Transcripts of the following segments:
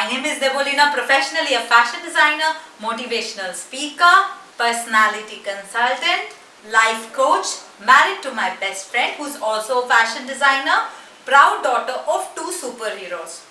My name is Debolina, professionally a fashion designer, motivational speaker, personality consultant, life coach, married to my best friend who's also a fashion designer, proud daughter of two superheroes.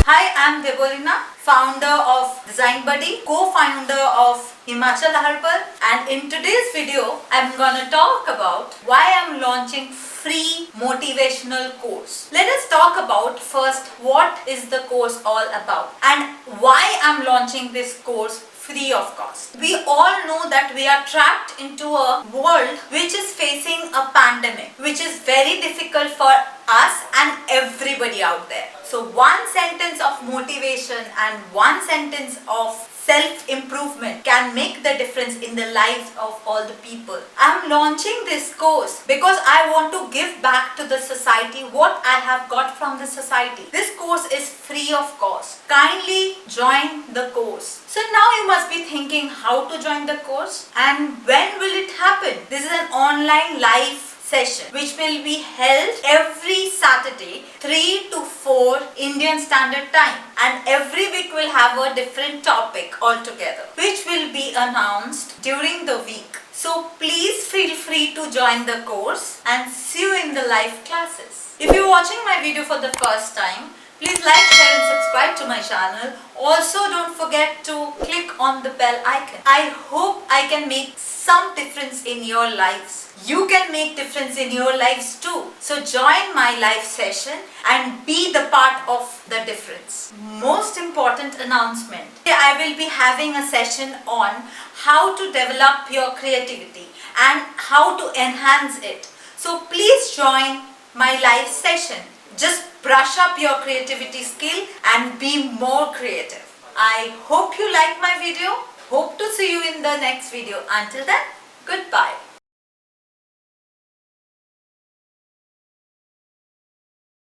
Hi, I'm Debolina, founder of Design Buddy, co-founder of Himachal Harbor, and in today's video I'm gonna talk about why I'm launching free motivational course. Let us talk about first what is the course all about and why I'm launching this course free of cost. We all know that we are trapped into a world which is facing a pandemic, which is very difficult for us and everybody out there. So one sentence of motivation and one sentence of self-improvement can make the difference in the lives of all the people. I'm launching this course because I want to give back to the society what I have got from the society. This course is free of cost. Kindly join the course. So now you must be thinking how to join the course and when will it happen? This is an online live session which will be held every Saturday 3 to 4 Indian Standard Time, and every week will have a different topic altogether which will be announced during the week. So please feel free to join the course and see you in the live classes. If you're watching my video for the first time, please like, share and subscribe to my channel. Also don't forget to click on the bell icon. I hope I can make some difference in your lives. You can make difference in your lives too. So join my live session and be the part of the difference. Most important announcement. I will be having a session on how to develop your creativity and how to enhance it. So please join my live session. Just brush up your creativity skill and be more creative. I hope you like my video. Hope to see you in the next video. Until then, goodbye.